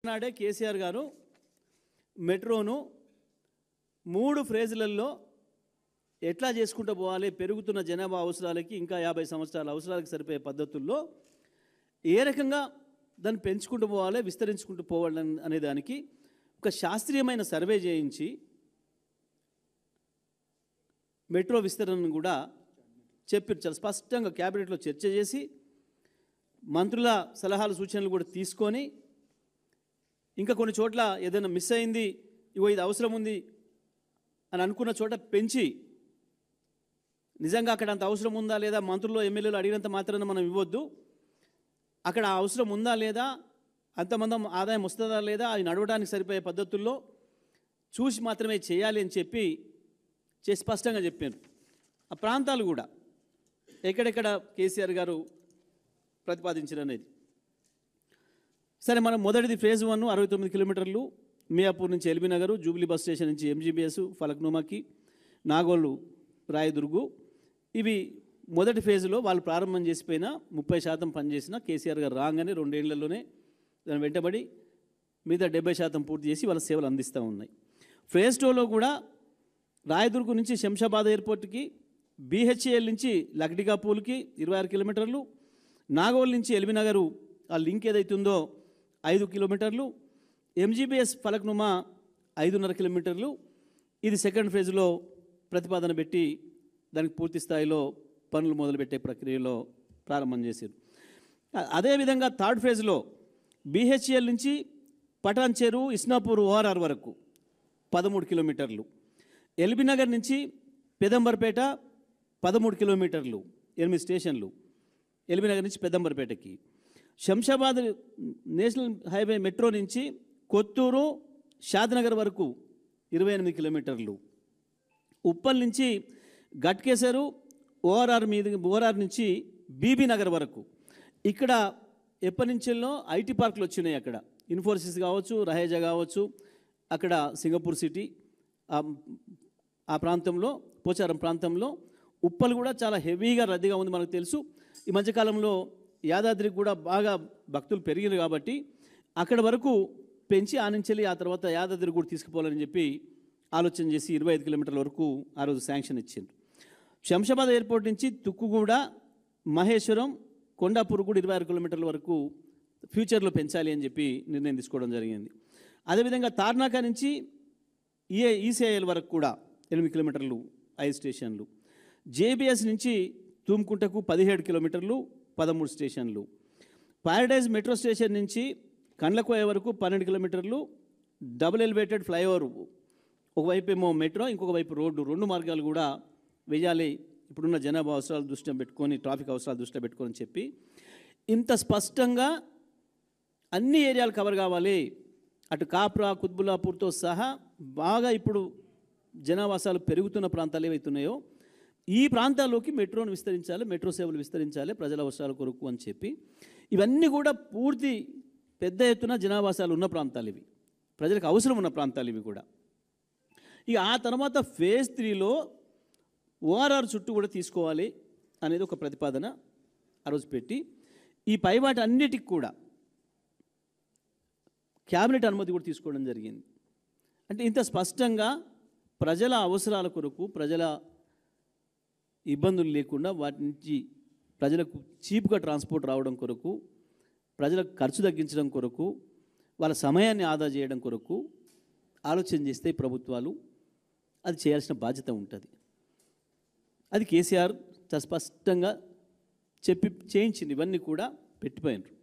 నాడే కేసీఆర్ గారు మెట్రోను 3 ఫేజ్లలో ఎట్లా చేసుకుంటూ పోవాలి, పెరుగుతున్న జనాభా అవసరాలకి ఇంకా 50 సంవత్సరాల అవసరాలకు సరిపోయే పద్ధతుల్లో ఏ రకంగా దాన్ని పెంచుకుంటూ పోవాలి, విస్తరించుకుంటూ పోవాలి అనే దానికి ఒక శాస్త్రీయమైన సర్వే చేయించి మెట్రో విస్తరణను కూడా చెప్పారు. చాలా స్పష్టంగా క్యాబినెట్లో చర్చ చేసి మంత్రుల సలహాలు సూచనలు కూడా తీసుకొని ఇంకా కొన్ని చోట్ల ఏదైనా మిస్ అయింది, ఇగో ఇది అవసరం ఉంది అని అనుకున్న చోట పెంచి నిజంగా అక్కడ అంత అవసరం ఉందా లేదా, మంత్రులు ఎమ్మెల్యేలు అడిగినంత మాత్రాన మనం ఇవ్వద్దు, అక్కడ అవసరం ఉందా లేదా, అంతమంది ఆదాయం వస్తుందా లేదా, అది నడవడానికి సరిపోయే పద్ధతుల్లో చూసి మాత్రమే చేయాలి అని చెప్పి స్పష్టంగా చెప్పారు. ఆ ప్రాంతాలు కూడా ఎక్కడెక్కడ కేసీఆర్ గారు ప్రతిపాదించారనేది. సరే, మనం మొదటిది ఫేజ్ 1 69 కిలోమీటర్లు మియాపూర్ నుంచి LB Nagar, Jubilee bus station నుంచి ఎంజీబీఎస్, ఫలక్నుమాకి, నాగోలు, రాయదుర్గు. ఇవి మొదటి ఫేజ్లో వాళ్ళు ప్రారంభం చేసిపోయిన 30% పనిచేసిన కేసీఆర్ గారు రాగానే 2 ఏళ్లలోనే దాని వెంటబడి మిగతా 70% పూర్తి చేసి వాళ్ళ సేవలు అందిస్తూ ఉన్నాయి. ఫేజ్ 2లో కూడా రాయదుర్గు నుంచి శంషాబాద్ ఎయిర్పోర్ట్కి, బీహెచ్ఏఎల్ నుంచి లక్డికాపూల్కి 26 కిలోమీటర్లు, నాగోల్ నుంచి ఎల్బీ నగరు ఆ లింక్ ఏదైతుందో 5 కిలోమీటర్లు, ఎంజీబీఎస్ ఫలక్నుమా 5.5 కిలోమీటర్లు. ఇది సెకండ్ ఫేజ్లో ప్రతిపాదన పెట్టి దానికి పూర్తి స్థాయిలో పనులు మొదలుపెట్టే ప్రక్రియలో ప్రారంభం చేశారు. అదేవిధంగా థర్డ్ ఫేజ్లో బీహెచ్ఎల్ నుంచి పటాన్ చెరు, ఇస్నాపూర్, ఓఆర్ఆర్ వరకు 13 కిలోమీటర్లు, ఎల్బీ నగర్ నుంచి పెదంబర్పేట 13 కిలోమీటర్లు, 8 స్టేషన్లు ఎల్బీ నగర్ నుంచి పెదంబర్పేటకి, శంషాబాద్ నేషనల్ హైవే మెట్రో నుంచి కొత్తూరు, షాద్నగర్ వరకు 28 కిలోమీటర్లు, ఉప్పల్ నుంచి గట్కేసరు, ఓఆర్ఆర్ నుంచి బీబీ నగర్ వరకు. ఇక్కడ ఎప్పటి నుంచో ఐటీ పార్కులు వచ్చినాయి. అక్కడ ఇన్ఫోసిస్ కావచ్చు, రహేజా కావచ్చు, అక్కడ సింగపూర్ సిటీ ఆ ప్రాంతంలో, పోచారం ప్రాంతంలో ఉప్పల్ కూడా చాలా హెవీగా రద్దీగా ఉంది మనకు తెలుసు. ఈ మధ్యకాలంలో యాదాద్రికి కూడా బాగా భక్తులు పెరిగారు కాబట్టి అక్కడ వరకు పెంచి ఆ తర్వాత యాదాద్రి కూడా తీసుకుపోవాలని చెప్పి ఆలోచన చేసి 25 కిలోమీటర్ల వరకు ఆ రోజు శాంక్షన్ ఇచ్చింది. శంషాబాద్ ఎయిర్పోర్ట్ నుంచి తుక్కుగూడ, మహేశ్వరం, కొండాపూర్ కూడా 26 కిలోమీటర్ల వరకు ఫ్యూచర్లో పెంచాలి అని చెప్పి నిర్ణయం తీసుకోవడం జరిగింది. అదేవిధంగా తార్నాక నుంచి ఈసీఐఎల్ వరకు కూడా 8 కిలోమీటర్లు, 5 స్టేషన్లు, జేబీఎస్ నుంచి తూమ్కుంటకు 17 కిలోమీటర్లు, 13 స్టేషన్లు, పారడైజ్ మెట్రో స్టేషన్ నుంచి కండ్లకోయ వరకు 12 కిలోమీటర్లు, డబుల్ ఎలివేటెడ్ ఫ్లైఓవర్, ఒకవైపు ఏమో మెట్రో, ఇంకొక వైపు రోడ్డు, 2 మార్గాలు కూడా వేయాలి ఇప్పుడున్న జనాభా అవసరాలు దృష్టిలో పెట్టుకొని, ట్రాఫిక్ అవసరాలు దృష్టిలో పెట్టుకొని చెప్పి ఇంత స్పష్టంగా అన్ని ఏరియాలు కవర్ కావాలి. అటు కాప్రా, కుత్బుల్లాపూర్తో సహా బాగా ఇప్పుడు జనావాసాలు పెరుగుతున్న ప్రాంతాలు ఏవైతున్నాయో ఈ ప్రాంతాల్లోకి మెట్రోను విస్తరించాలి, మెట్రో సేవలు విస్తరించాలి ప్రజల అవసరాల కొరకు అని చెప్పి ఇవన్నీ కూడా పూర్తి పెద్ద ఎత్తున జనావాసాలు ఉన్న ప్రాంతాలు, ఇవి ప్రజలకు అవసరం ఉన్న ప్రాంతాలు ఇవి కూడా. ఇక ఆ తర్వాత ఫేజ్ 3లో ఓఆర్ఆర్ చుట్టూ కూడా తీసుకోవాలి అనేది ఒక ప్రతిపాదన ఆ రోజు పెట్టి ఈ పైవాటి అన్నిటికి కూడా క్యాబినెట్ అనుమతి కూడా తీసుకోవడం జరిగింది. అంటే ఇంత స్పష్టంగా ప్రజల అవసరాల కొరకు, ప్రజల ఇబ్బందులు లేకుండా వాటి నుంచి ప్రజలకు చీప్గా ట్రాన్స్పోర్ట్ రావడం కొరకు, ప్రజలకు ఖర్చు తగ్గించడం కొరకు, వాళ్ళ సమయాన్ని ఆదా చేయడం కొరకు ఆలోచన చేస్తే ప్రభుత్వాలు అది చేయాల్సిన బాధ్యత ఉంటుంది. అది కేసీఆర్ స్పష్టంగా చెప్పి చేయించింది. ఇవన్నీ కూడా పెట్టిపోయినారు.